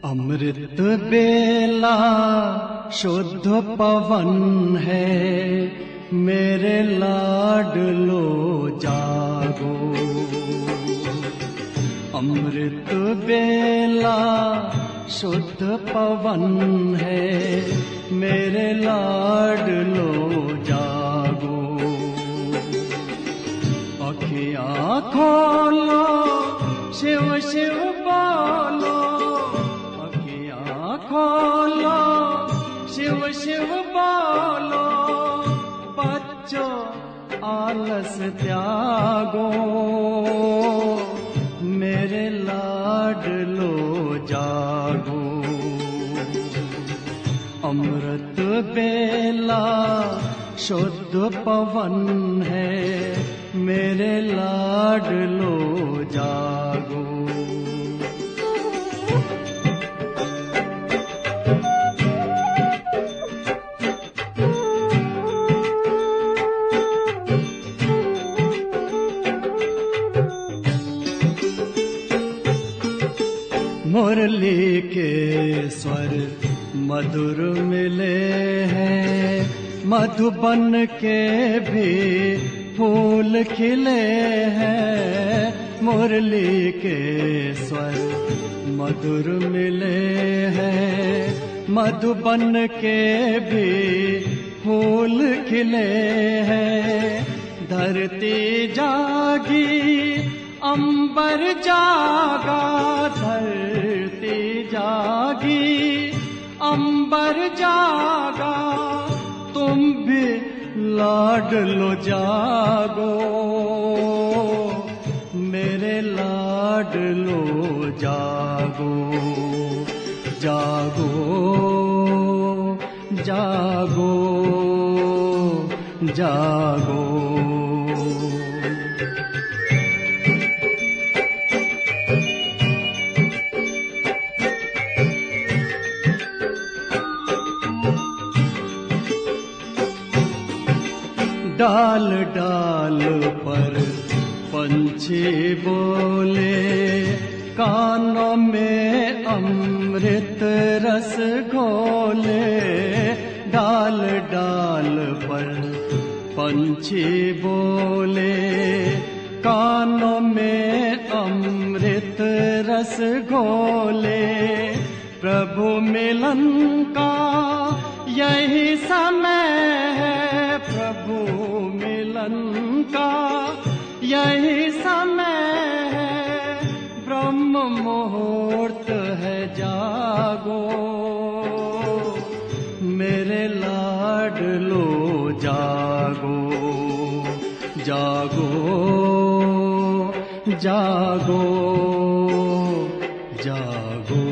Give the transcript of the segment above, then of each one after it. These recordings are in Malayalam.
अमृत बेला शुद्ध पवन है, मेरे लाडलो जागो। अमृत बेला शुद्ध पवन है, मेरे लाडलो जागो। अखियाँ खोलो, शिव शिव बोलो, खोलो, शिव शिव बोलो। बच्चों आलस त्यागो, मेरे लाडलो जागो। अमृत बेला शुद्ध पवन है, मेरे लाडलो जागो। मुरली के स्वर मधुर मिले हैं, मधुबन के भी फूल खिले हैं। मुरली के स्वर मधुर मिले हैं, मधुबन के भी फूल खिले हैं। धरती जागी, अंबर जागा, धरती जागी, अंबर जागा। तुम भी लाडलो जागो, मेरे लाडलो जागो। जागो जागो जागो। डाल डाल पर पंछी बोले, कानों में अमृत रस घोले। डाल डाल पर पंछी बोले, कानों में अमृत रस घोले। प्रभु मिलन का यही समय है, प्रभु मिलन का यही समय है। ब्रह्म मुहूर्त है, जागो, मेरे लाडलो जागो। जागो जागो जागो।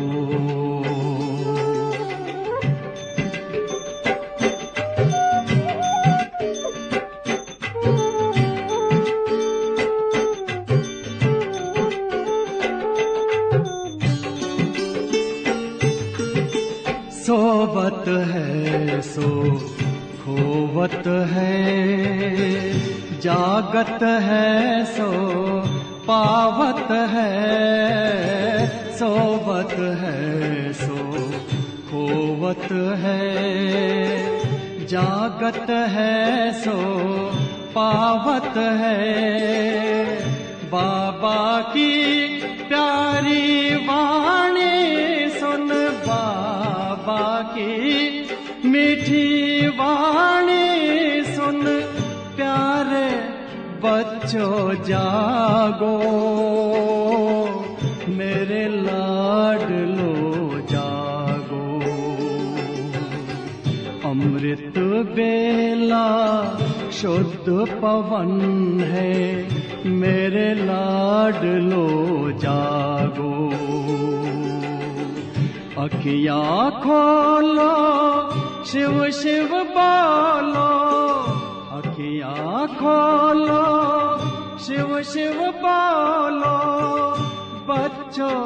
सोवत है सो खोवत है, जागत है सो पावत है। सोवत है सो खोवत है, जागत है सो पावत है। बाबा की प्यारी वाणी सुन, बाबा की मीठी वाणी सुन। प्यारे बच्चों जागो, मेरे लाडलो जागो। अमृत बेला शुद्ध पवन है, मेरे लाडलो जागो। अखियाँ खोलो, शिव शिव बोलो, अखियाँ खोलो, शिव शिव बोलो। बच्चों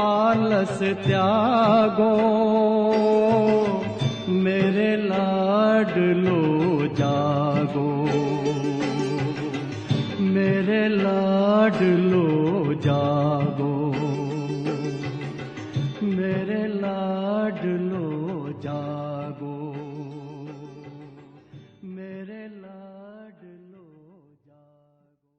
आलस त्यागो, मेरे लाडलो जागो। मेरे लाडलो जागो, मेरे लाडलो जागो, मेरे लाडलो जागो।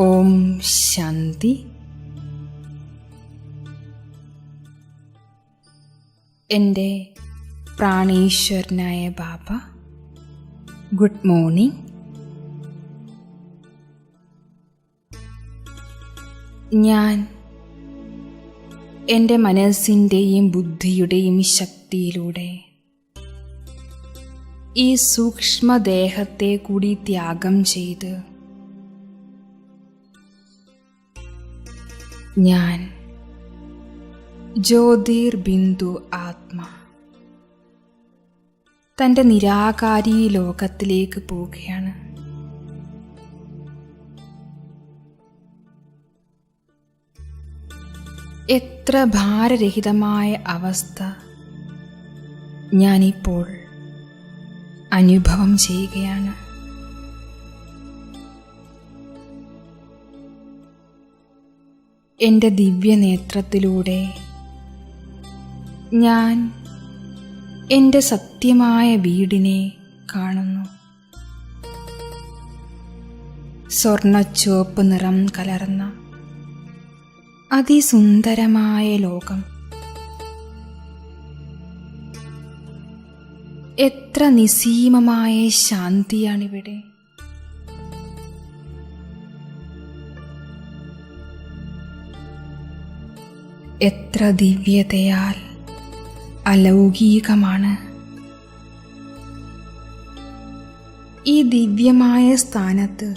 ഓം ശാന്തി. എൻ്റെ പ്രാണീശ്വരനായ ബാബ, ഗുഡ് മോർണിംഗ്. ഞാൻ എൻ്റെ മനസ്സിൻ്റെയും ബുദ്ധിയുടെയും ശക്തിയിലൂടെ ഈ സൂക്ഷ്മദേഹത്തെ കൂടി ത്യാഗം ചെയ്ത് ഞാൻ ജ്യോതിർബിന്ദു ആത്മ തൻ്റെ നിരാകാരി ലോകത്തിലേക്ക് പോവുകയാണ്. എത്ര ഭാരരഹിതമായ അവസ്ഥ ഞാനിപ്പോൾ അനുഭവം ചെയ്യുകയാണ്. എൻ്റെ ദിവ്യനേത്രത്തിലൂടെ ഞാൻ എൻ്റെ സത്യമായ വീടിനെ കാണുന്നു. സ്വർണ്ണച്ചുവപ്പ് നിറം കലർന്ന അതിസുന്ദരമായ ലോകം. എത്ര നിസീമമായ ശാന്തിയാണിവിടെ. എത്ര ദിവ്യതയാൽ അലൗകികമാണ്. ഈ ദിവ്യമായ സ്ഥാനത്ത്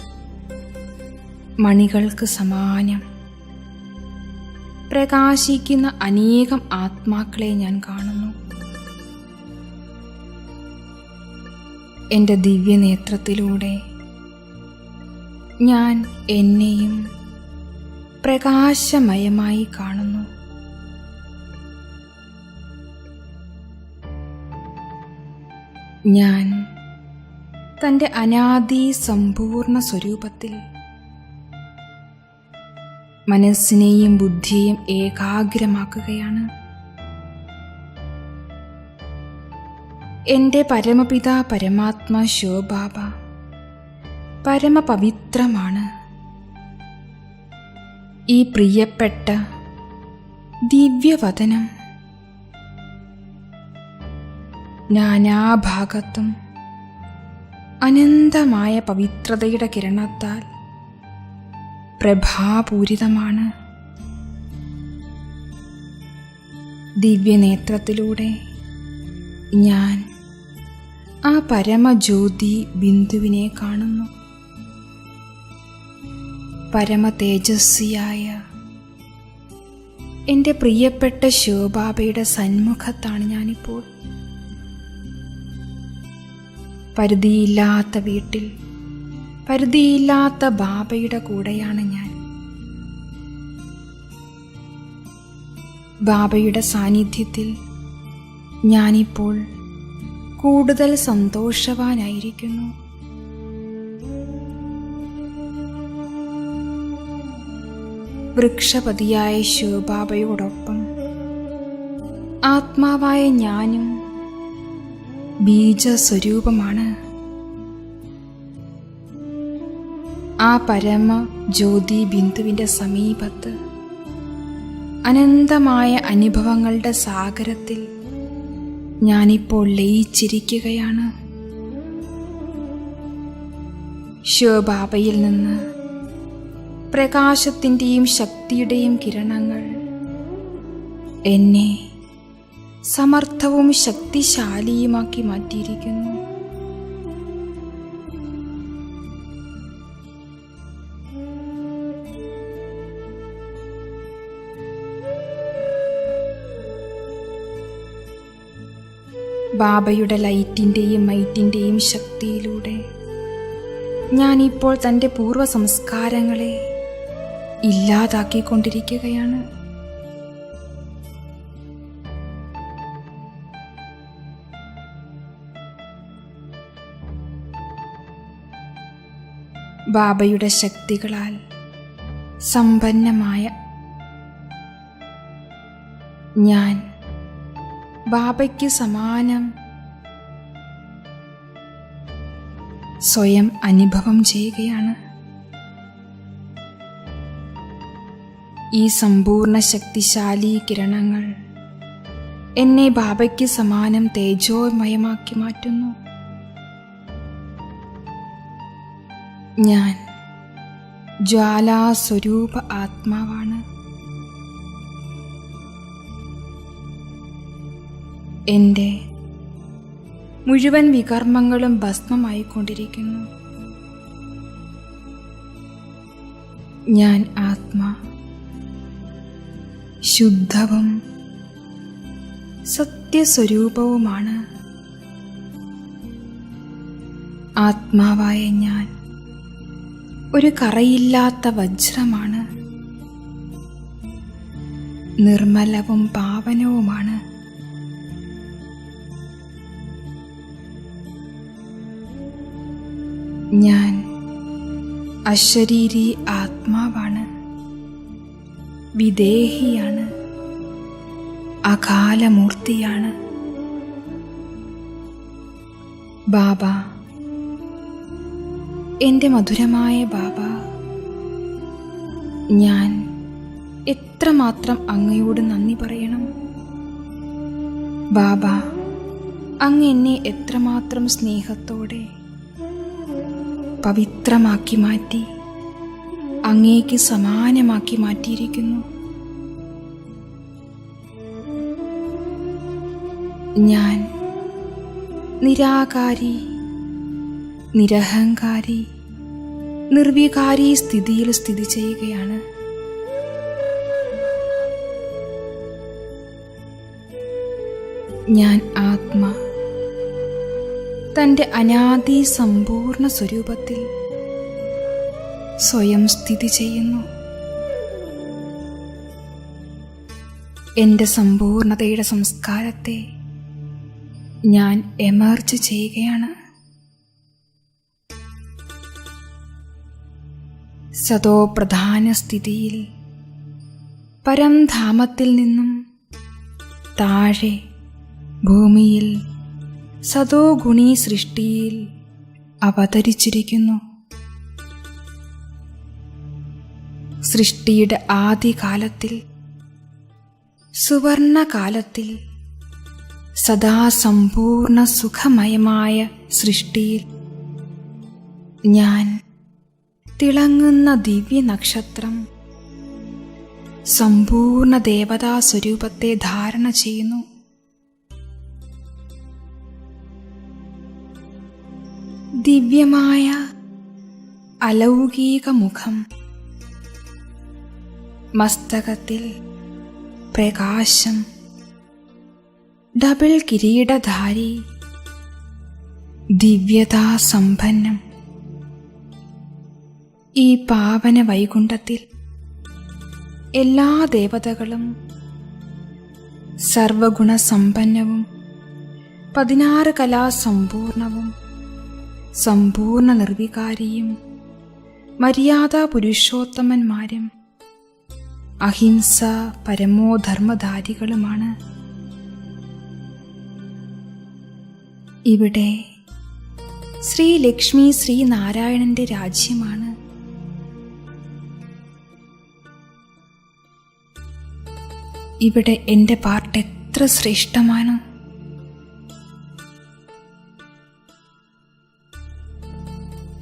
മണികൾക്ക് സമാനം പ്രകാശിക്കുന്ന അനേകം ആത്മാക്കളെ ഞാൻ കാണുന്നു. എൻ്റെ ദിവ്യനേത്രത്തിലൂടെ ഞാൻ എന്നെയും പ്രകാശമയമായി കാണുന്നു. ഞാൻ തൻ്റെ അനാദി സമ്പൂർണ്ണ സ്വരൂപത്തിൽ മനസ്സിനെയും ബുദ്ധിയെയും ഏകാഗ്രമാക്കുകയാണ്. എൻ്റെ പരമപിതാ പരമാത്മാ ശിവബാബ പരമപവിത്രമാണ്. ഈ പ്രിയപ്പെട്ട ദിവ്യവദനം നാനാഭാഗത്തും അനന്തമായ പവിത്രതയുടെ കിരണത്താൽ പ്രഭാപൂരിതമാണ്. ദിവ്യനേത്രത്തിലൂടെ ഞാൻ ആ പരമജ്യോതി ബിന്ദുവിനെ കാണുന്നു. പരമതേജസ്വിയായ എൻ്റെ പ്രിയപ്പെട്ട ശിവബാബയുടെ സന്മുഖത്താണ് ഞാനിപ്പോൾ. പരിധിയില്ലാത്ത വീട്ടിൽ പരിധിയില്ലാത്ത ബാബയുടെ കൂടെയാണ് ഞാൻ. ബാബയുടെ സാന്നിധ്യത്തിൽ ഞാനിപ്പോൾ കൂടുതൽ സന്തോഷവാനായിരിക്കുന്നു. വൃക്ഷപതിയായ ശിവബാബയോടൊപ്പം ആത്മാവായ ഞാനും ബീജസ്വരൂപമാണ്. ആ പരമ ജ്യോതി ബിന്ദുവിൻ്റെ സമീപത്ത് അനന്തമായ അനുഭവങ്ങളുടെ സാഗരത്തിൽ ഞാനിപ്പോൾ ലയിച്ചിരിക്കുകയാണ്. ശിവബാബയിൽ നിന്ന് പ്രകാശത്തിൻ്റെയും ശക്തിയുടെയും കിരണങ്ങൾ എന്നെ സമർത്ഥവും ശക്തിശാലിയുമാക്കി മാറ്റിയിരിക്കുന്നു. ബാബയുടെ ലൈറ്റിൻ്റെയും മൈറ്റിൻ്റെയും ശക്തിയിലൂടെ ഞാനിപ്പോൾ തൻ്റെ പൂർവ്വ സംസ്കാരങ്ങളെ ഇല്ലാതാക്കിക്കൊണ്ടിരിക്കുകയാണ്. ബാബയുടെ ശക്തികളാൽ സമ്പന്നമായ ഞാൻ ബാബയ്ക്ക് സമാനം സ്വയം അനുഭവം ചെയ്യുകയാണ്. ഈ സമ്പൂർണ്ണ ശക്തിശാലി കിരണങ്ങൾ എന്നെ ബാബയ്ക്ക് സമാനം തേജോമയമാക്കി മാറ്റുന്നു. ഞാൻ ജ്വാലാസ്വരൂപ ആത്മാവാണ്. എൻ്റെ മുഴുവൻ വികർമ്മങ്ങളും ഭസ്മമായിക്കൊണ്ടിരിക്കുന്നു. ഞാൻ ആത്മാ, ശുദ്ധവും സത്യസ്വരൂപവുമാണ്. ആത്മാവായ ഞാൻ ഒരു കറയില്ലാത്ത വജ്രമാണ്. നിർമ്മലവും പാവനവുമാണ്. ഞാൻ അശരീരി ആത്മാവാണ്. വിദേഹിയാണ്. അകാലമൂർത്തിയാണ്. ബാബ, എൻ്റെ മധുരമായ ബാബ, ഞാൻ എത്രമാത്രം അങ്ങയോട് നന്ദി പറയണം. ബാബ, അങ്ങ് എന്നെ എത്രമാത്രം സ്നേഹത്തോടെ പവിത്രമാക്കി മാറ്റി അങ്ങേക്ക് സമാനമാക്കി മാറ്റിയിരിക്കുന്നു. ഞാൻ നിരാകാരി, നിരഹങ്കാരി, നിർവികാരി സ്ഥിതിയിൽ സ്ഥിതി ചെയ്യുകയാണ്. ഞാൻ ആത്മാ തൻ്റെ അനാദി സമ്പൂർണ്ണ സ്വരൂപത്തിൽ സ്വയം സ്ഥിതി ചെയ്യുന്നു. എൻ്റെ സമ്പൂർണതയുടെ സംസ്കാരത്തെ ഞാൻ എമർജ് ചെയ്യുകയാണ്. സതോ പ്രധാന സ്ഥിതിയിൽ പരംധാമത്തിൽ നിന്നും താഴെ ഭൂമിയിൽ സതോ ഗുണി സൃഷ്ടിയിൽ അവതരിച്ചിരിക്കുന്നു. സൃഷ്ടിയുടെ ആദികാലത്തിൽ, സുവർണകാലത്തിൽ, സദാ സമ്പൂർണ്ണ സുഖമയമായ സൃഷ്ടിയിൽ ഞാൻ തിളങ്ങുന്ന ദിവ്യ നക്ഷത്രം സമ്പൂർണ്ണ ദേവതാ സ്വരൂപത്തെ ധാരണ ചെയ്യുന്നു. ദിവ്യമായ അലൗകിക മുഖം, മസ്തകത്തിൽ പ്രകാശം, ഡബിൾ കിരീടധാരി, ദിവ്യതാ സമ്പന്നം. ഈ പാവന വൈകുണ്ഠത്തിൽ എല്ലാ ദേവതകളും സർവഗുണസമ്പന്നവും 16 കലാസമ്പൂർണവും സമ്പൂർണ്ണ നിർവികാരിയും മര്യാദാ പുരുഷോത്തമന്മാരും അഹിംസ പരമോധർമ്മധാരികളുമാണ്. ഇവിടെ ശ്രീ ലക്ഷ്മി ശ്രീനാരായണന്റെ രാജ്യമാണ്. ഇവിടെ എൻ്റെ പാർട്ട് എത്ര ശ്രേഷ്ഠമാണ്.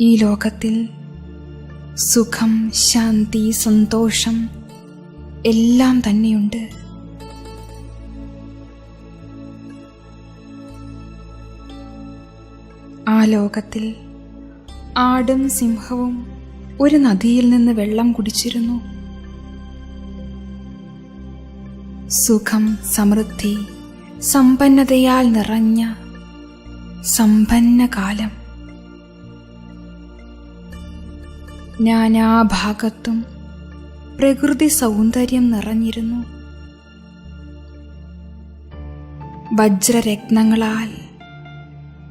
ഈ ലോകത്തിൽ സുഖം, ശാന്തി, സന്തോഷം എല്ലാം തന്നെയുണ്ട്. ആ ലോകത്തിൽ ആടും സിംഹവും ഒരു നദിയിൽ നിന്ന് വെള്ളം കുടിച്ചിരുന്നു. സുഖം, സമൃദ്ധി, സമ്പന്നതയാൽ നിറഞ്ഞ സമ്പന്ന കാലം. നാനാഭാഗത്തും പ്രകൃതി സൗന്ദര്യം നിറഞ്ഞിരുന്നു. വജ്രരത്നങ്ങളാൽ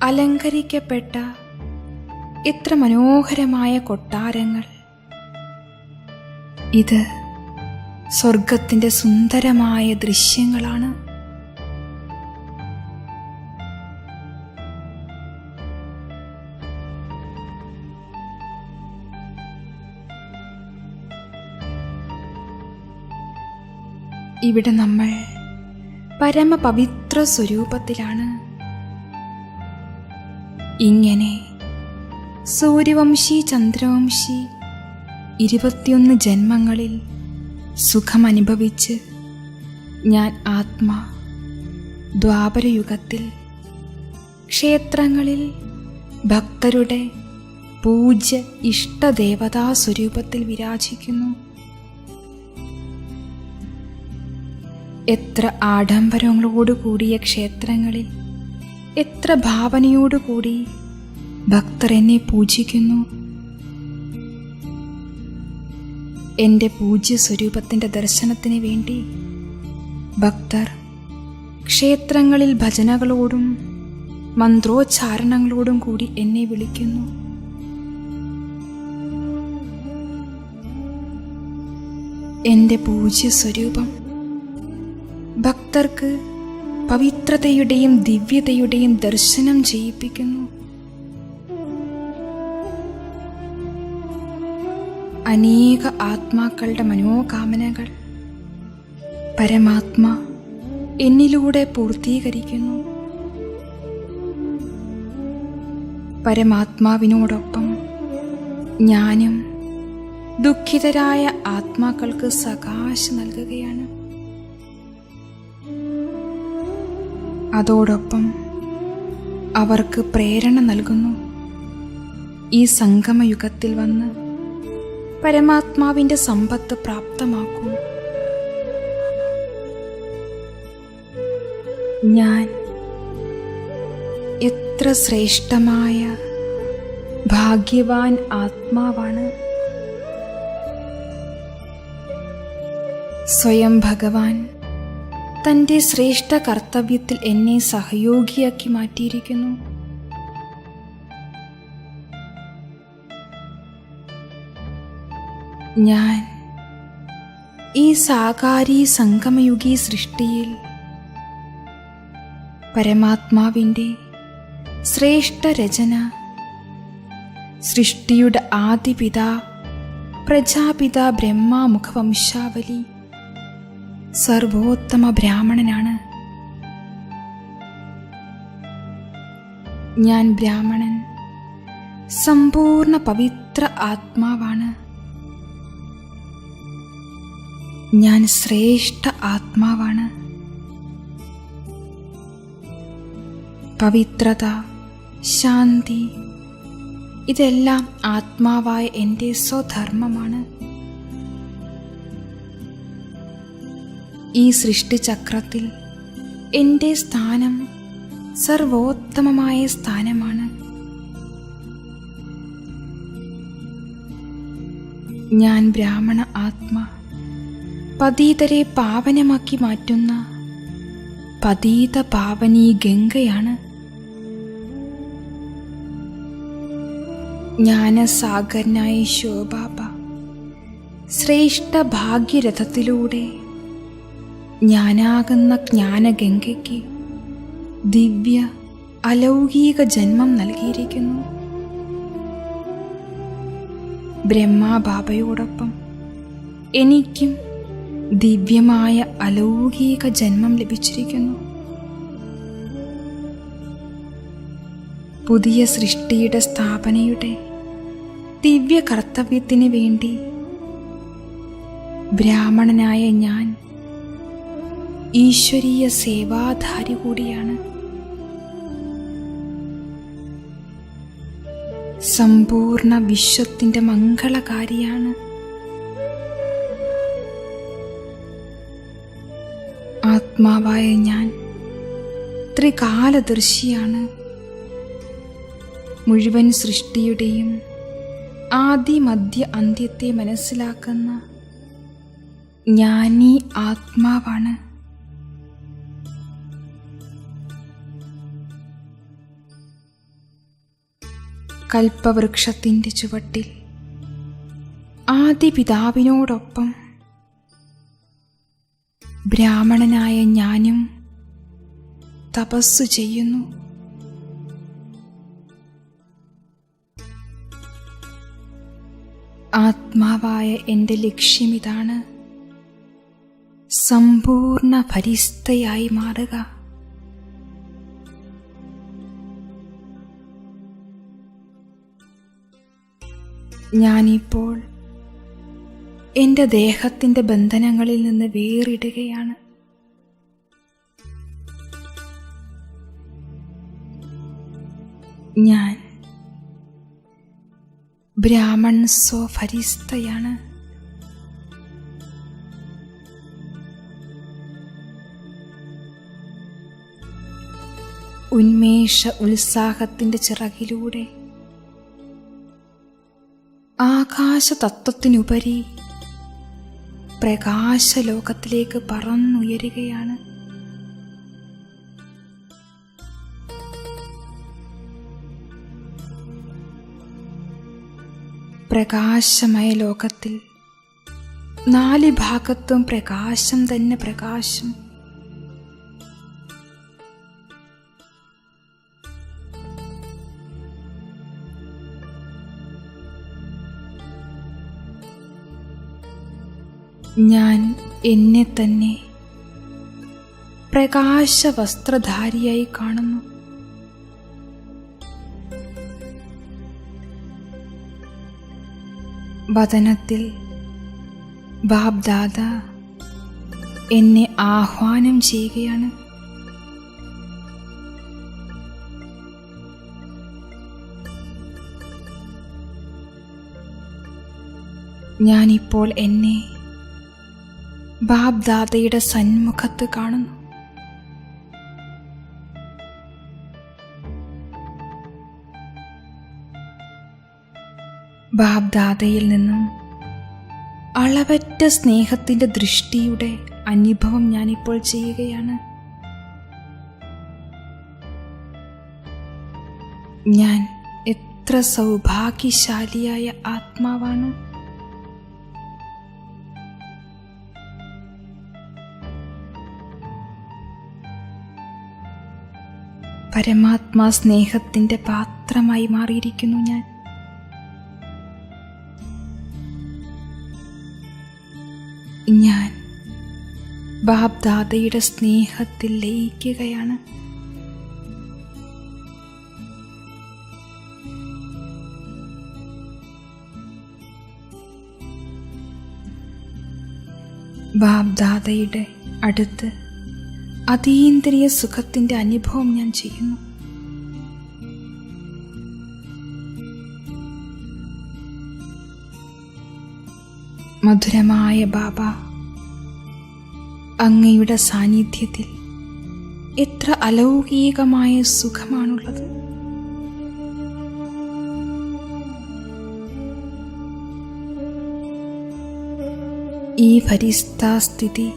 അലങ്കരിക്കപ്പെട്ട എത്ര മനോഹരമായ കൊട്ടാരങ്ങൾ! ഇത് സ്വർഗത്തിന്റെ സുന്ദരമായ ദൃശ്യങ്ങളാണ്. ഇവിടെ നമ്മൾ പരമപവിത്ര സ്വരൂപത്തിലാണ്. ഇങ്ങനെ സൂര്യവംശി, ചന്ദ്രവംശി 21 ജന്മങ്ങളിൽ സുഖമനുഭവിച്ച് ഞാൻ ആത്മാ ദ്വാപരയുഗത്തിൽ ക്ഷേത്രങ്ങളിൽ ഭക്തരുടെ പൂജ്യ ഇഷ്ടദേവതാ സ്വരൂപത്തിൽ വിരാജിക്കുന്നു. എത്ര ആഡംബരങ്ങളോടുകൂടിയ ക്ഷേത്രങ്ങളിൽ എത്ര ഭാവനയോടുകൂടി ഭക്തർ എന്നെ പൂജിക്കുന്നു. എൻ്റെ പൂജ്യ സ്വരൂപത്തിൻ്റെ ദർശനത്തിന് വേണ്ടി ഭക്തർ ക്ഷേത്രങ്ങളിൽ ഭജനകളോടും മന്ത്രോച്ചാരണങ്ങളോടും കൂടി എന്നെ വിളിക്കുന്നു. എൻ്റെ പൂജ്യ സ്വരൂപം ഭക്തർക്ക് പവിത്രതയുടെയും ദിവ്യതയുടെയും ദർശനം ചെയ്യിപ്പിക്കുന്നു. അനേക ആത്മാക്കളുടെ മനോകാമനകൾ പരമാത്മാ എന്നിലൂടെ പൂർത്തീകരിക്കുന്നു. പരമാത്മാവിനോടൊപ്പം ഞാനും ദുഃഖിതരായ ആത്മാക്കൾക്ക് സകാശം നൽകുകയാണ്. അതോടൊപ്പം അവർക്ക് പ്രേരണ നൽകുന്നു. ഈ സംഗമയുഗത്തിൽ വന്ന് പരമാത്മാവിൻ്റെ സമ്പത്ത് പ്രാപ്തമാക്കൂ. ഞാൻ എത്ര ശ്രേഷ്ഠമായ ഭാഗ്യവാൻ ആത്മാവാണ്. സ്വയം ഭഗവാൻ തൻ്റെ ശ്രേഷ്ഠ കർത്തവ്യത്തിൽ എന്നെ സഹയോഗിയാക്കി മാറ്റിയിരിക്കുന്നു. ഞാൻ ഈ സാകാരി സംഗമയുഗീ സൃഷ്ടിയിൽ പരമാത്മാവിൻ്റെ ശ്രേഷ്ഠ രചന, സൃഷ്ടിയുടെ ആദിപിതാ പ്രജാപിതാ ബ്രഹ്മാമുഖവംശാവലി സർവോത്തമ ബ്രാഹ്മണനാണ്. ഞാൻ ബ്രാഹ്മണൻ, സമ്പൂർണ്ണ പവിത്ര ആത്മാവാണ്. ഞാൻ ശ്രേഷ്ഠ ആത്മാവാണ്. പവിത്രത, ശാന്തി ഇതെല്ലാം ആത്മാവായ എൻ്റെ സ്വധർമ്മമാണ്. ഈ സൃഷ്ടിചക്രത്തിൽ എൻ്റെ സ്ഥാനം സർവോത്തമമായ സ്ഥാനമാണ്. ഞാൻ ബ്രാഹ്മണ ആത്മാ പതീതരെ പാവനമാക്കി മാറ്റുന്ന പതീത പാവനീ ഗംഗയാണ്. ജ്ഞാനസാഗരനായ ശിവബാബ ശ്രേഷ്ഠ ഭാഗ്യരഥത്തിലൂടെ ഞാനാകുന്ന ജ്ഞാനഗംഗയ്ക്ക് ദിവ്യ അലൗകിക ജന്മം നൽകിയിരിക്കുന്നു. ബ്രഹ്മാബാബയോടൊപ്പം എനിക്കും ദിവ്യമായ അലൗകിക ജന്മം ലഭിച്ചിരിക്കുന്നു. പുതിയ സൃഷ്ടിയുടെ സ്ഥാപനയുടെ ദിവ്യ കർത്തവ്യത്തിന് വേണ്ടി ബ്രാഹ്മണനായ ഞാൻ ഈശ്വരീയ സേവാധാരി കൂടിയാണ്. സമ്പൂർണ്ണ വിശ്വത്തിൻ്റെ മംഗളകാരിയാണ്. ആത്മാവായ ഞാൻ ത്രികാലദർശിയാണ്. മുഴുവൻ സൃഷ്ടിയുടെയും ആദി മധ്യ അന്ത്യത്തെ മനസ്സിലാക്കുന്ന ജ്ഞാനി ആത്മാവാണ്. കൽപ്പവൃക്ഷത്തിൻ്റെ ചുവട്ടിൽ ആദിപിതാവിനോടൊപ്പം ബ്രാഹ്മണനായ ഞാനും തപസ്സു ചെയ്യുന്നു. ആത്മാവായ എൻ്റെ ലക്ഷ്യമിതാണ്, സമ്പൂർണ്ണ ഫരിസ്തയായി മാറുക. ഞാനിപ്പോൾ എൻ്റെ ദേഹത്തിൻ്റെ ബന്ധനങ്ങളിൽ നിന്ന് വേറിടുകയാണ്. ഞാൻ ബ്രാഹ്മൺസോ ഫരിസ്തയാണ്. ഉന്മേഷ ഉത്സാഹത്തിൻ്റെ ചിറകിലൂടെ ആകാശതത്വത്തിനുപരി പ്രകാശലോകത്തിലേക്ക് പറന്നുയരുകയാണ്. പ്രകാശമയ ലോകത്തിൽ 4 ഭാഗത്തും പ്രകാശം തന്നെ പ്രകാശം. ഞാൻ എന്നെ തന്നെ പ്രകാശവസ്ത്രധാരിയായി കാണുന്നു. വദനത്തിൽ ബാബ് ദാദ എന്നെ ആഹ്വാനം ചെയ്യുകയാണ്. ഞാനിപ്പോൾ എന്നെ ബാബ് ദാദയുടെ സന്മുഖത്ത് കാണുന്നു. ബാബ് ദാദയിൽ നിന്നും അളവറ്റ സ്നേഹത്തിൻ്റെ ദൃഷ്ടിയുടെ അനുഭവം ഞാനിപ്പോൾ ചെയ്യുകയാണ്. ഞാൻ എത്ര സൗഭാഗ്യശാലിയായ ആത്മാവാണ്. പരമാത്മാ സ്നേഹത്തിൻ്റെ പാത്രമായി മാറിയിരിക്കുന്നു ഞാൻ. ഞാൻ ബാബ് ദാദയുടെ സ്നേഹത്തിൽ ലയിക്കുകയാണ്. ബാബ് ദാദയുടെ അടുത്ത് അതീന്ദ്രിയ സുഖത്തിൻ്റെ അനുഭവം ഞാൻ ചെയ്യുന്നു. മധുരമായ ബാബ, അങ്ങയുടെ സാന്നിധ്യത്തിൽ എത്ര അലൗകികമായ സുഖമാണുള്ളത്. ഈ ഫരിസ്താസ്ഥിതി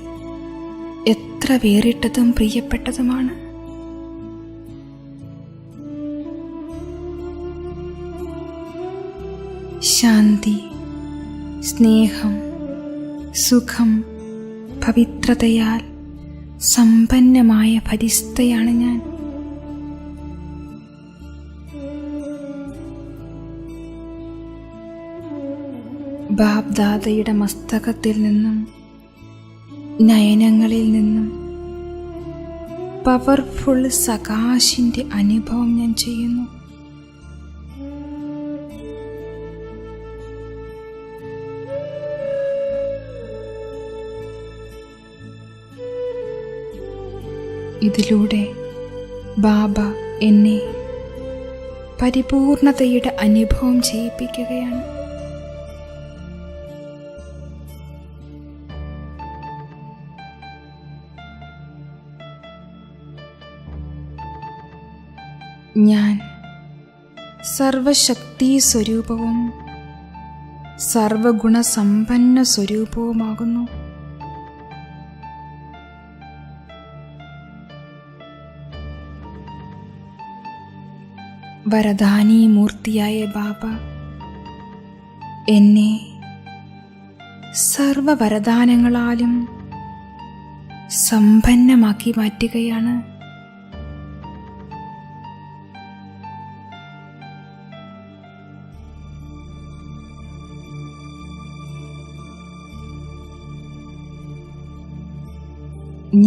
എത്ര വേറിട്ടതും പ്രിയപ്പെട്ടതുമാണ്. ശാന്തി, സ്നേഹം, സുഖം, പവിത്രതയാൽ സമ്പന്നമായ ഫരിസ്തയാണ് ഞാൻ. ബാബ് ദാദയുടെ മസ്തകത്തിൽ നിന്നും നയനങ്ങളിൽ നിന്നും പവർഫുൾ സകാശിൻ്റെ അനുഭവം ഞാൻ ചെയ്യുന്നു. ഇതിലൂടെ ബാബ എന്നെ പരിപൂർണതയുടെ അനുഭവം ചെയ്യിപ്പിക്കുകയാണ്. ഞാൻ സർവശക്തി സ്വരൂപവും സർവഗുണസമ്പന്ന സ്വരൂപവുമാകുന്നു. വരദാനി മൂർത്തിയായ ബാബ എന്നെ സർവവരദാനങ്ങളാലും സമ്പന്നമാക്കി മാറ്റുകയാണ്.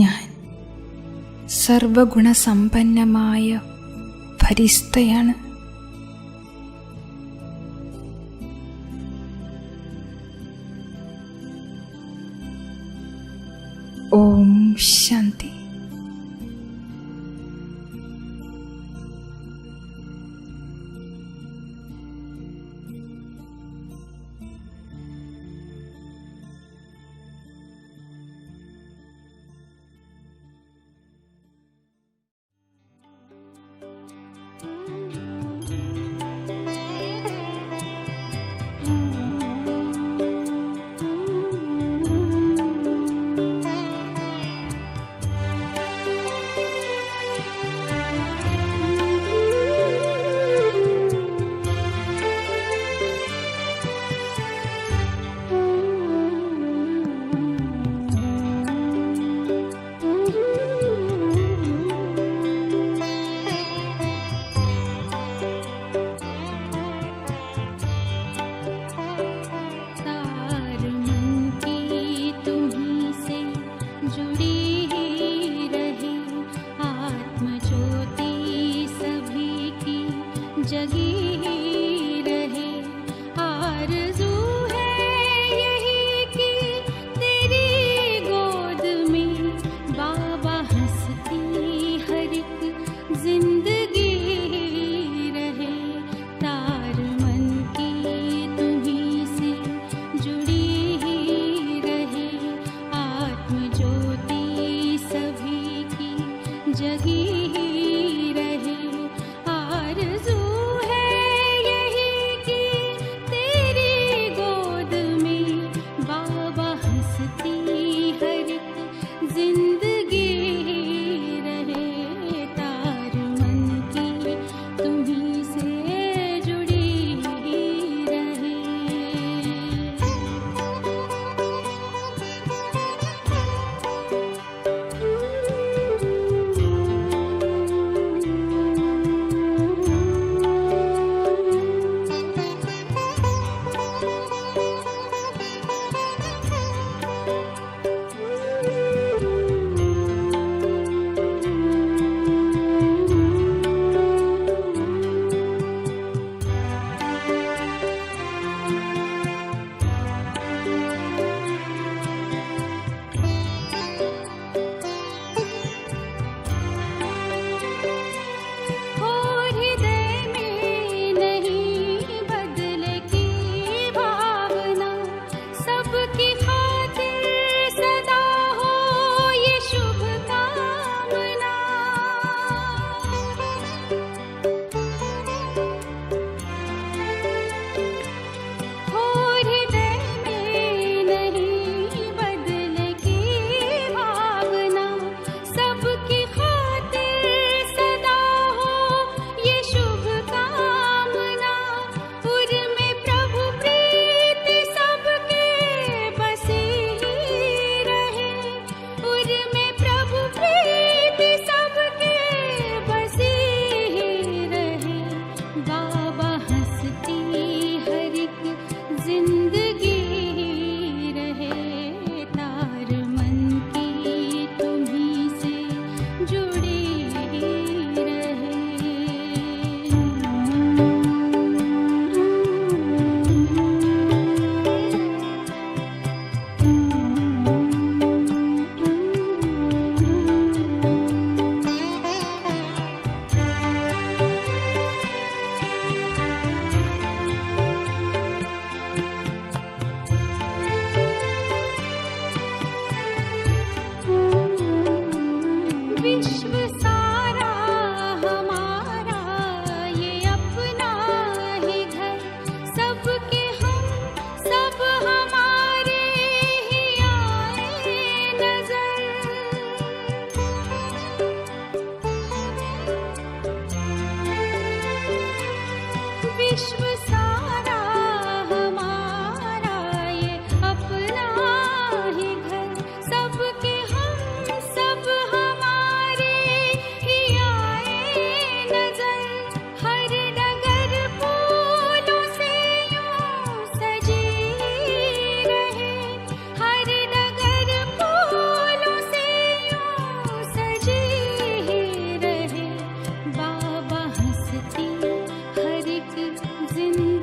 ഞാൻ സർവഗുണസമ്പന്നമായ ഫരിസ്തയാണ്. ഓം ശാന്തി. जगी रहे। आरज़ू है यही कि तेरी गोद में बाबा हंसती हर एक जिंदगी रहे। तार मन की तुम्हीं से जुड़ी ही रहे। आत्म ज्योति सभी की जगी रहे। आरज़ू है यही कि तेरी गोद में बाबा हंसती हर एक जिंदगी रहे। तार मन की तुम्हीं से जुड़ी रहे। और हृदय में नहीं बदले की भावना। सबकी खातिर सदा हो ये शुभ कामना। और हृदय में नहीं बदले की भावना। सबकी खातिर सदा हो ये शुभ कामना। उर में प्रभु प्रीति सबके बसी ही रहे। उर में प्रभु प्रीति सबके बसी ही रहे। बाबा हंसती हर एक जिंदगी रहे। तार मन की तुम्हीं से जुड़ी विश्व सारा हमारा ये अपना ही घर। सबके हम सब हमारे ही आए नजर। विश्व सारा हमारा ये अपना ही घर। सबके हम सब हमारे ही आए नजर। हर डगर फूलों से यूं सजी रहे। हर डगर फूलों से यूं सजी रहे। बाबा हंसती हर एक जिंदगी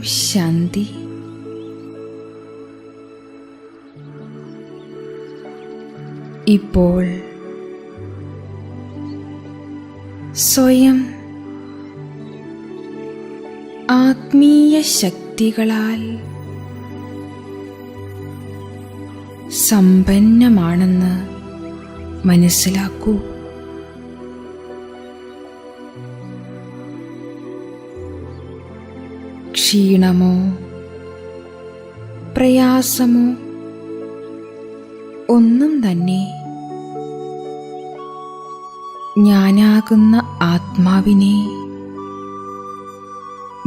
ശാന്തി. ഇപ്പോൾ സ്വയം ആത്മീയ ശക്തികളാൽ സമ്പന്നമാണെന്ന് മനസ്സിലാക്കൂ. ക്ഷീണമോ പ്രയാസമോ ഒന്നും തന്നെ ഞാനാകുന്ന ആത്മാവിനെ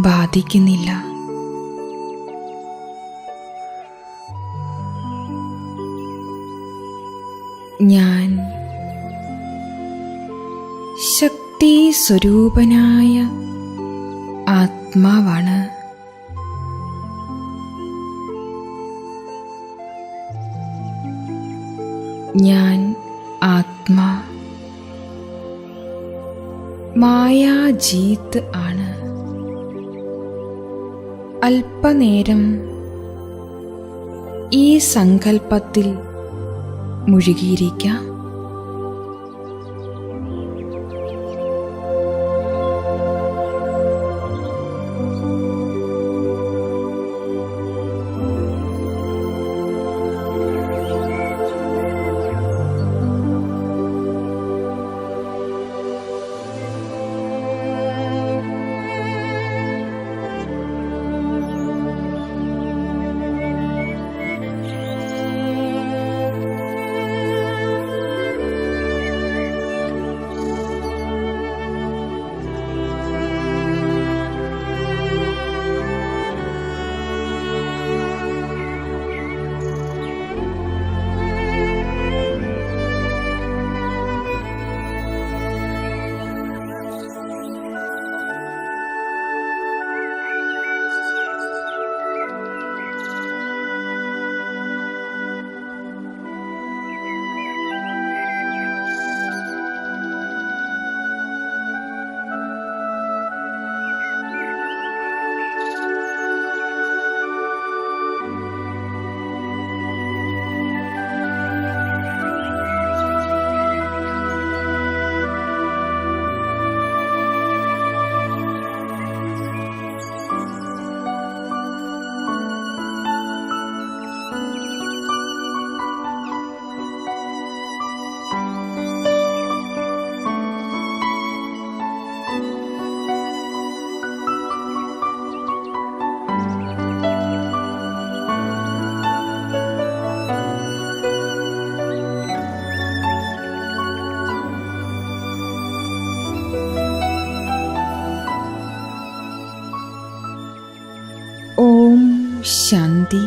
ബാധിക്കുന്നില്ല. ഞാൻ ശക്തി സ്വരൂപനായ ആത്മാവാണ്. ഞാൻ ആത്മാ മായാജീത് ആണ്. അല്പനേരം ഈ സങ്കല്പത്തിൽ മുഴുകിയിരിക്കാം. ശാന്തി.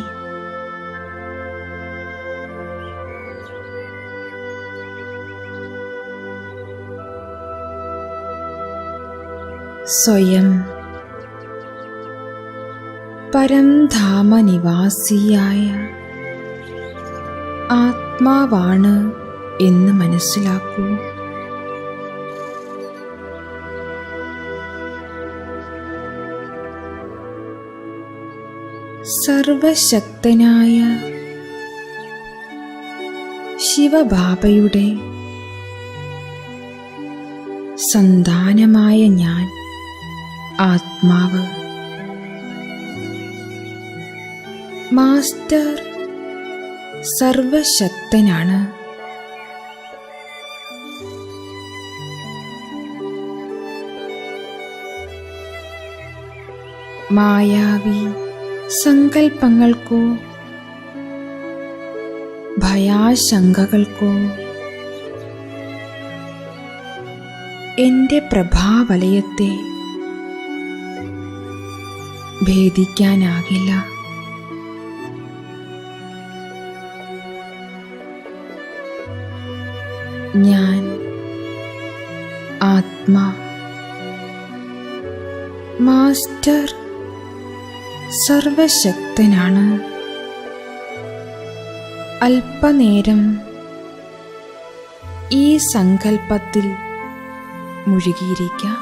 സ്വയം പരംധാമ നിവാസിയായ ആത്മാവാണ് എന്ന് മനസ്സിലാക്കൂ. സർവശക്തനായ ശിവബാബയുടെ സന്താനമായ ഞാൻ ആത്മാവ് മാസ്റ്റർ സർവശക്തനാണ്. മായാവി സങ്കൽപ്പങ്ങൾക്കോ ഭയാശങ്കകൾക്കോ എൻ്റെ പ്രഭാവലയത്തെ ഭേദിക്കാനാകില്ല. ഞാൻ ആത്മാ മാസ്റ്റർ സർവശക്തനാണ്. അല്പനേരം ഈ സങ്കൽപ്പത്തിൽ മുഴുകിയിരിക്കാം.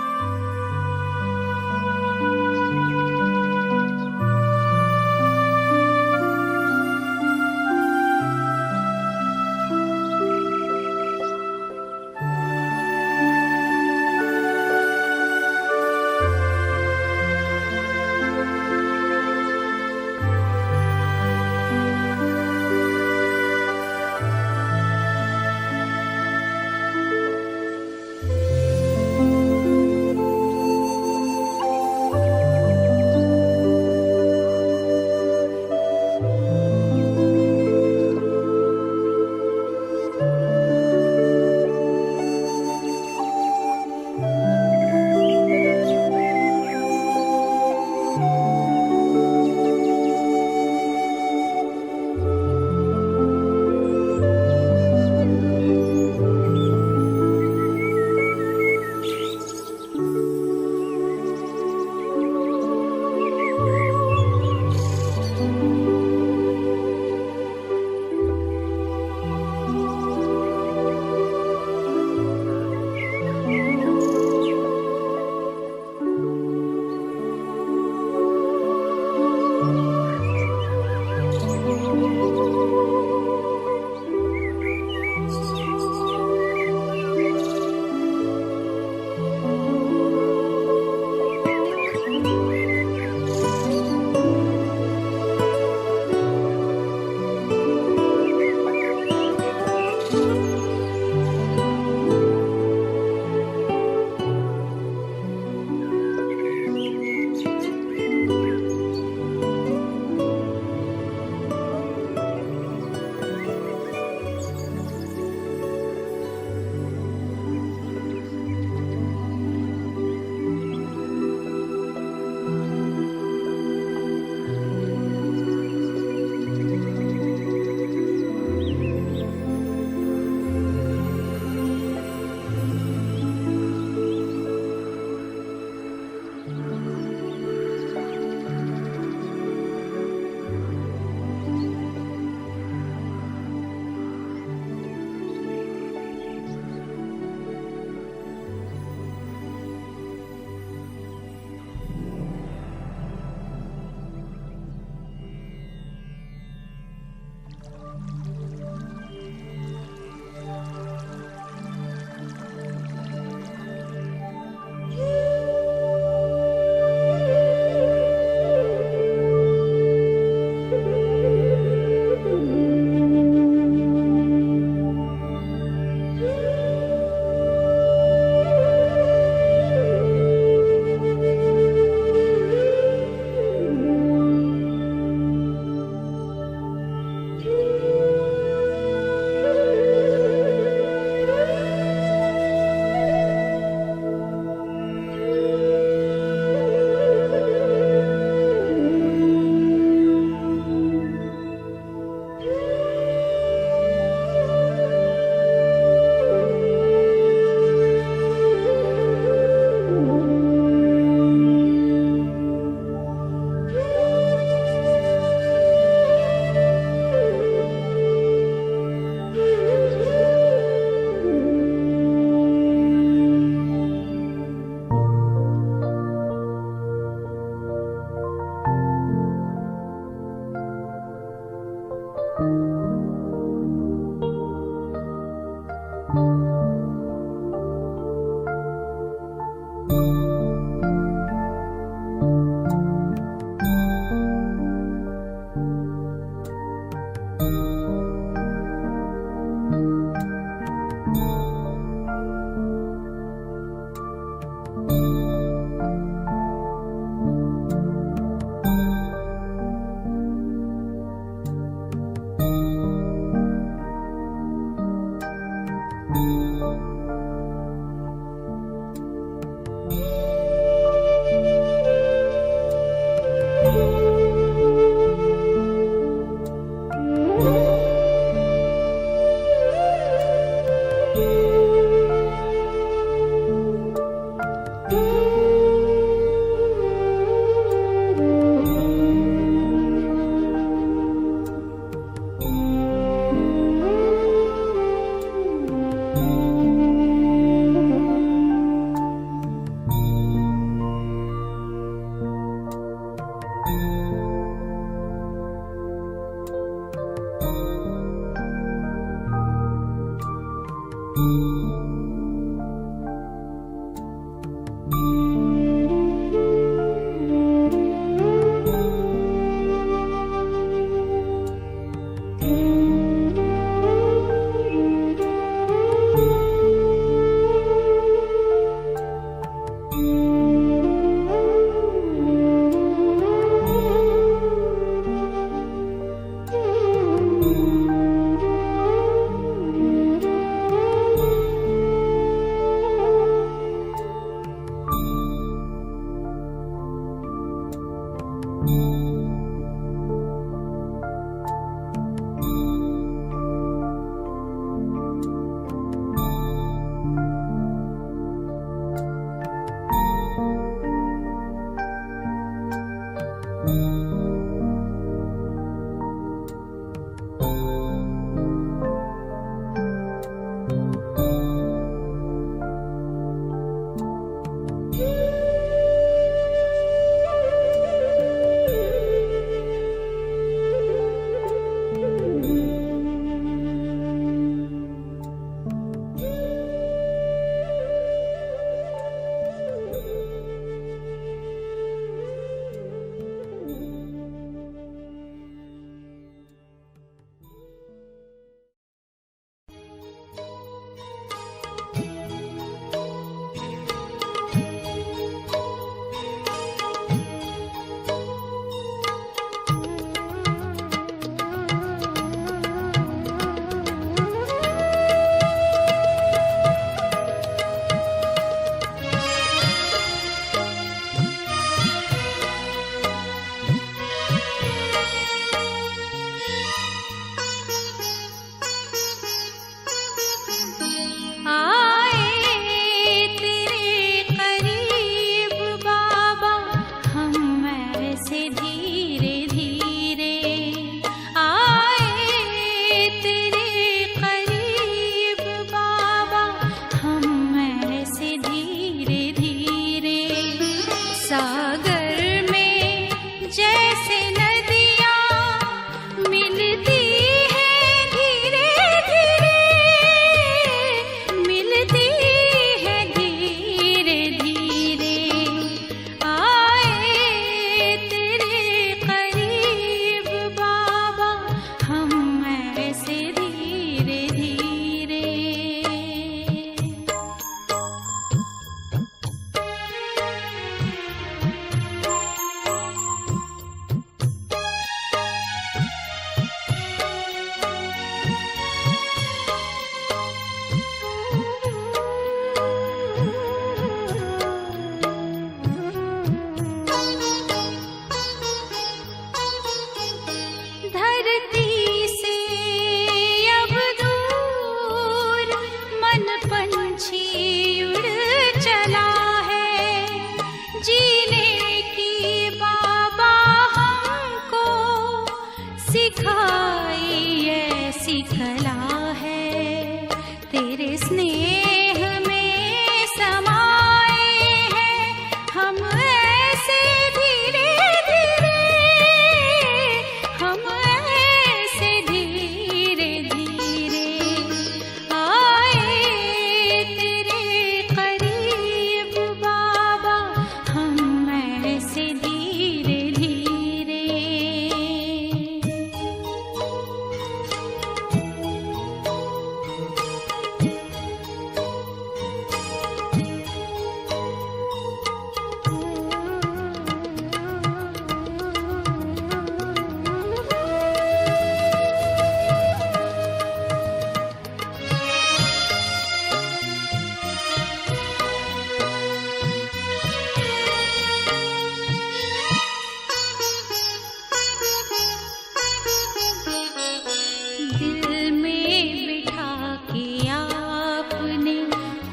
दिल में बिठा के आपने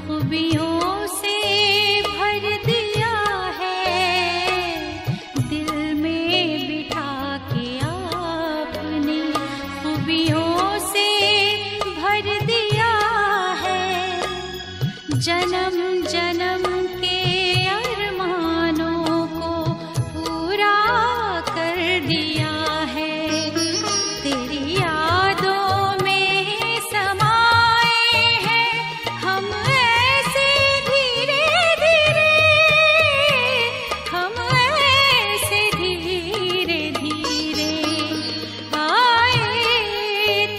खूबियों से भर दिया है। दिल में बिठा के आपने खूबियों से भर दिया है। जन्म जन्म के अरमानों को पूरा कर दिया है। तेरी यादों में समाए हैं हम ऐसे धीरे धीरे, हम ऐसे धीरे धीरे आए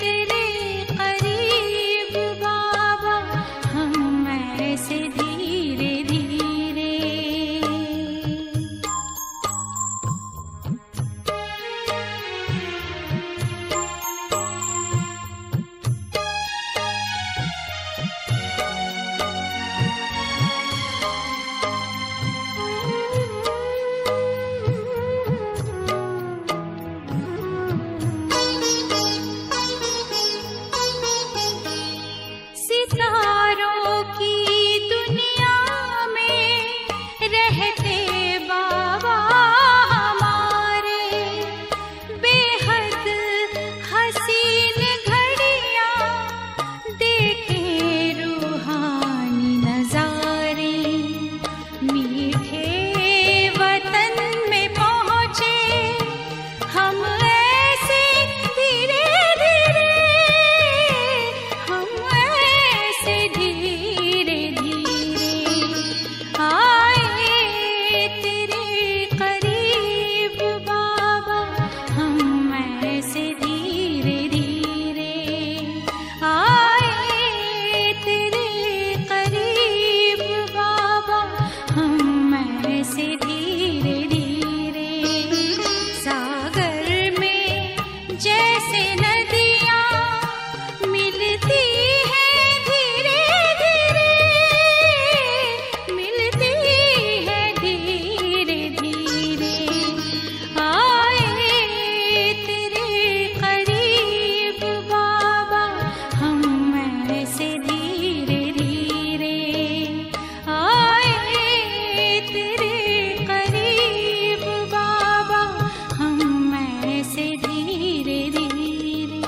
तेरे करीब बाबा, हम ऐसे धीरे धीरे। सितारों की दुनिया में रहते बाबा हमारे, बेहद हसीन घड़ियां देखें रूहानी नजारे। मीठे वतन में पहुँचे हम ऐसे धीरे धीरे, हम ऐसे धीरे धीरे आए तेरे करीब बाबा, हम ऐसे धीरे धीरे आए तेरे करीब बाबा, हम ऐसे धीरे धीरे। सागर में जैसे नदियाँ मिलती हैं धीरे धीरे, मिलती है धीरे धीरे आए तेरे करीब बाबा, हम ऐसे धीरे धीरे आए तेरे करीब बाबा, हम ऐसे धीरे धीरे।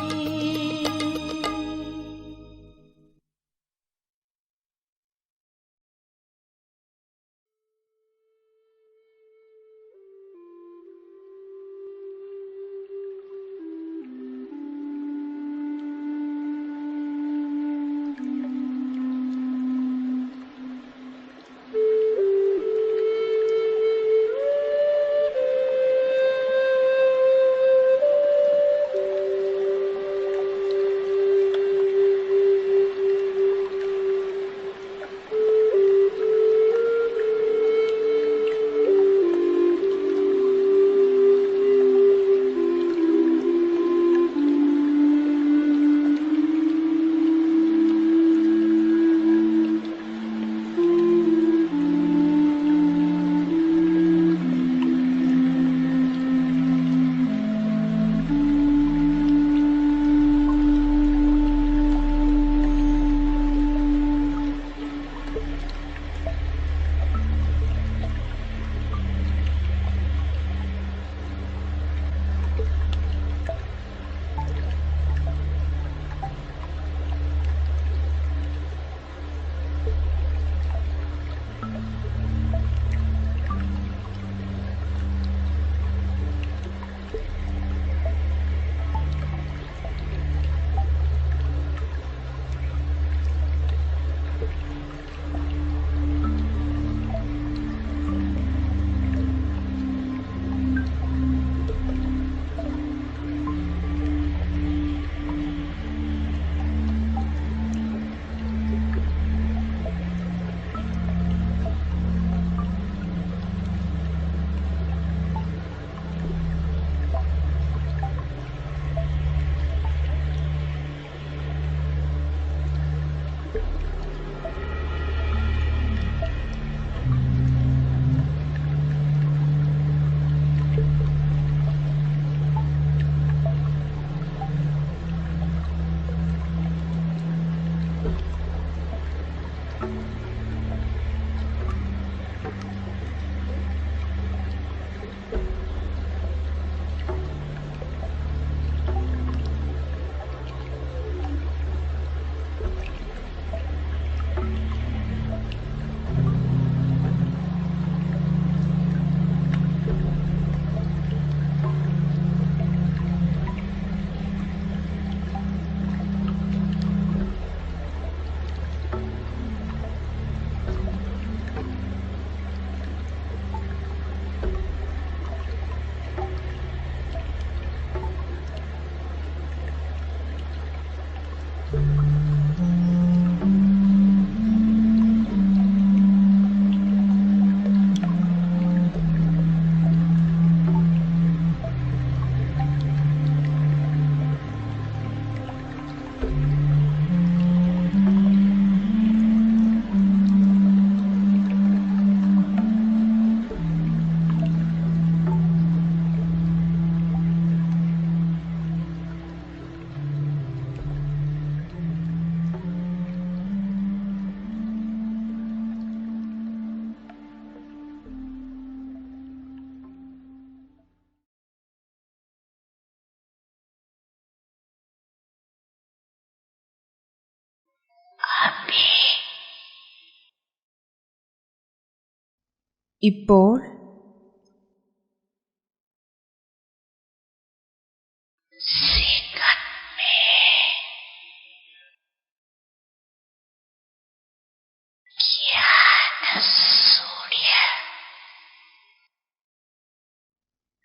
ഇപ്പോൾ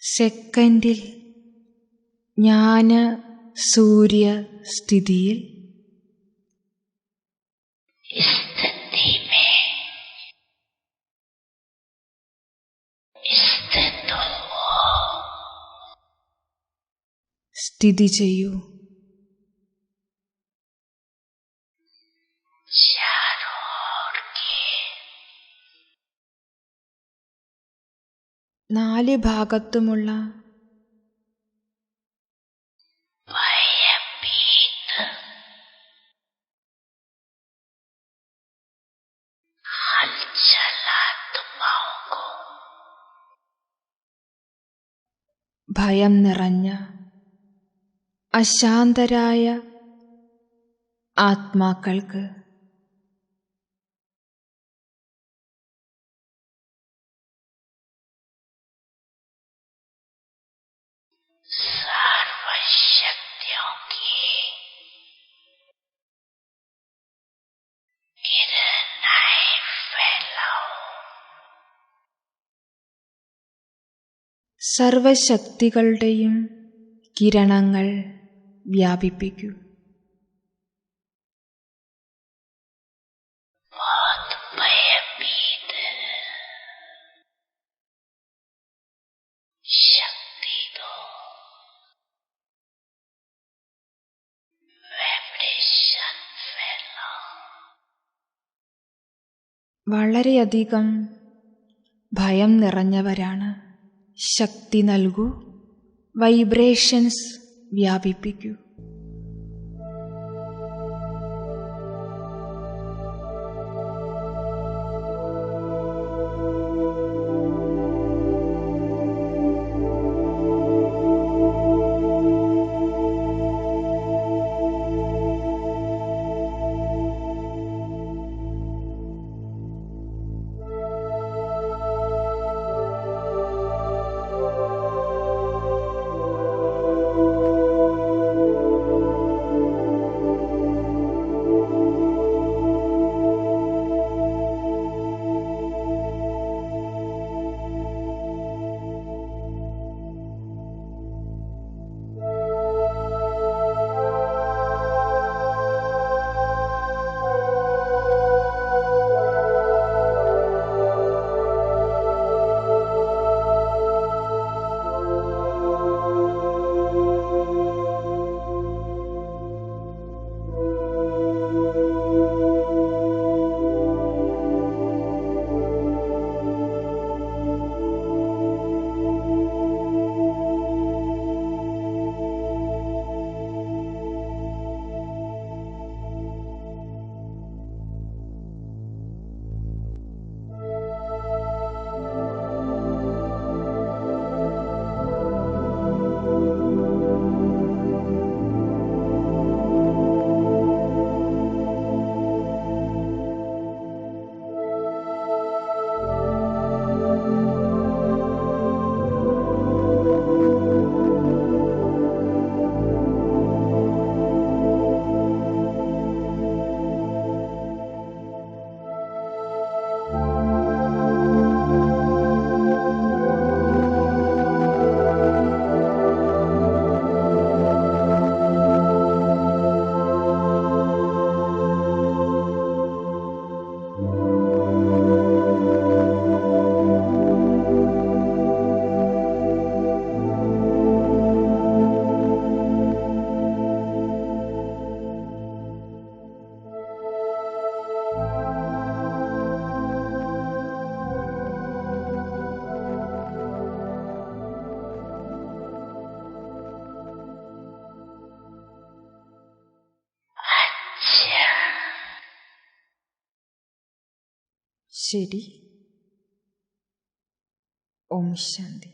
സെക്കൻഡിൽ ജ്ഞാന സൂര്യ സ്ഥിതിയിൽ സ്ഥിതി ചെയ്യൂ. നാല് ഭാഗത്തുമുള്ള ഭയം നിറഞ്ഞ അശാന്തരായ ആത്മാക്കൾക്ക് സർവശക്തികളുടെയും കിരണങ്ങൾ വ്യാപിപ്പിക്കൂ. വളരെയധികം ഭയം നിറഞ്ഞവരാണ്. ശക്തി നൽകൂ. വൈബ്രേഷൻസ് വ്യാപിപ്പിക്കൂ. ശരി. ഓം ശാന്തി.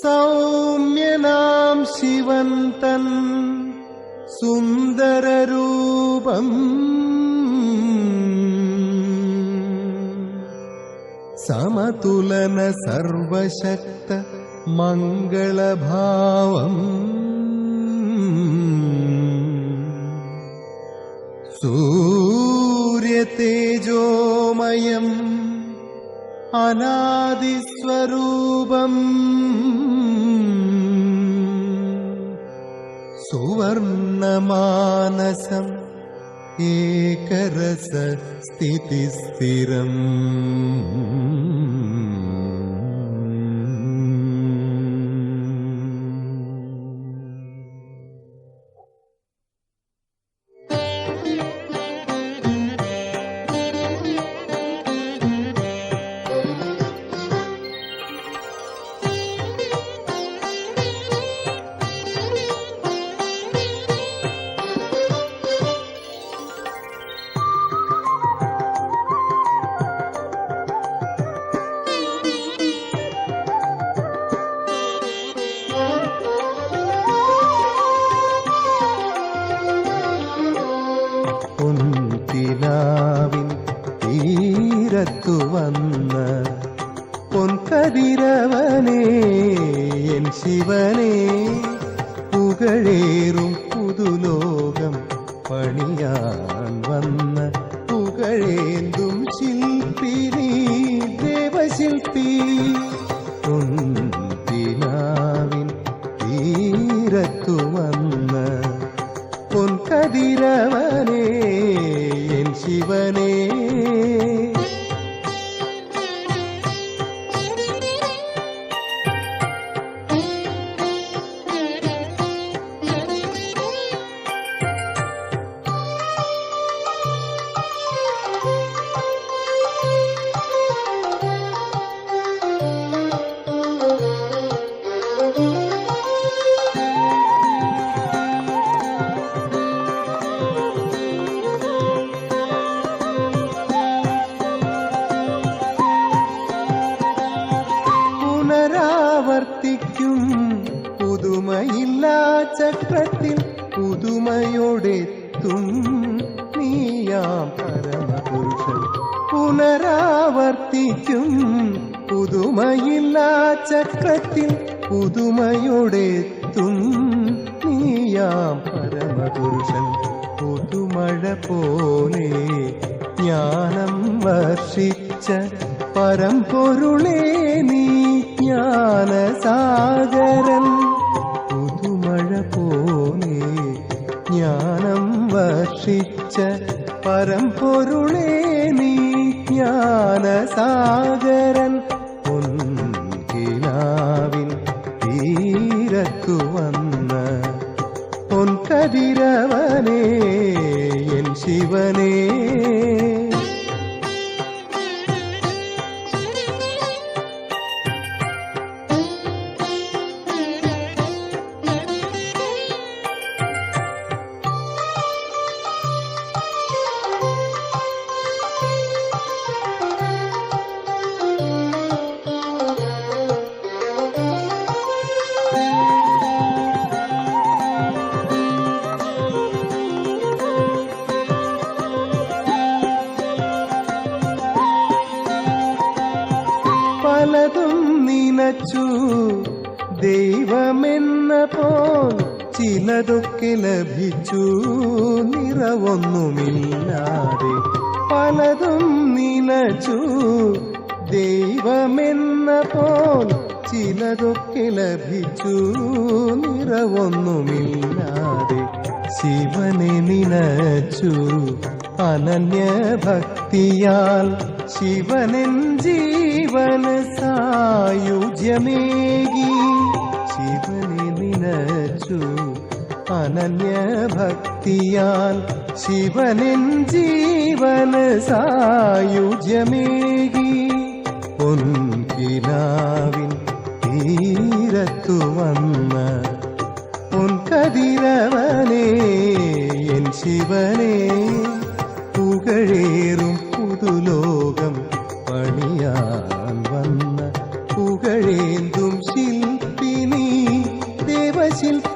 सौम्यनां शिवन्तन् സുന്ദരരൂപം സമതുലന സർവശക്ത മംഗളഭാവം സൂര്യതേജോമയം അനാദിസ്വരൂപം സുവർണമാനസം ഏകരസ സ്ഥിതിസ്ഥിരം പൊൻകിനാവിൻ തീരത്തു വന്ന പൊൻകതിരവനേ എൻ ശിവനേ പുകഴേറും പുതുലോകം പണിയാൻ വന്ന പുകഴേന്തും ശില്പിനി ദേവശില്പി പൊൻകിനാവിൻ തീരത്തു വന്ന പൊൻകതിരവനേ എൻ ശിവനേ പുനരാവർത്തിക്കും പുതുമയില്ലാ ചക്രത്തിൽ പുതുമയോടെത്തും നീയാം പരമപുരുഷൻ പുനരാവർത്തിക്കും പുതുമയില്ലാ ചക്രത്തിൽ പുതുമയോടെത്തും നീയാം പരമപുരുഷൻ പുതുമഴ പോലെ ജ്ഞാനം വർഷിച്ച പരമ്പൊരുളേ നീ ജ്ഞാനസാഗരൻ പുതുമഴ പോലെ ജ്ഞാനം വർഷിച്ച പരമ്പൊരുളേ നീ ജ്ഞാനസാഗരൻ പൊൻകിനാവിൻ തീരത്തു വന്ന പൊൻകതിരവനേ എൻ ശിവനേ പലതും നിനച്ചു ദൈവമെന്ന പോൽ ചിലതൊക്കെ ലഭിച്ചു നിറവൊന്നുമില്ലാതെ പലതും നിനച്ചു ദൈവമെന്ന പോൽ ചിലതൊക്കെ ലഭിച്ചു നിറവൊന്നുമില്ലാതെ ശിവനെ നിനച്ചു അനന്യഭക്തിയാൽ ശിവനൻ ജീവന് സായുജ്യമേകി ശിവനെ നിനച്ചു അനന്യഭക്തിയാൽ ശിവനൻ ജീവന് സായുജ്യമേകി പൊൻകിനാവിൻ തീരത്തു വന്ന പൊൻകതിരവനേ എൻ ശിവനേ പുകഴേറും പുതുലോകം പണിയാൻ വന്ന പുകഴേന്തും ശില്പിനി ദേവശില്പി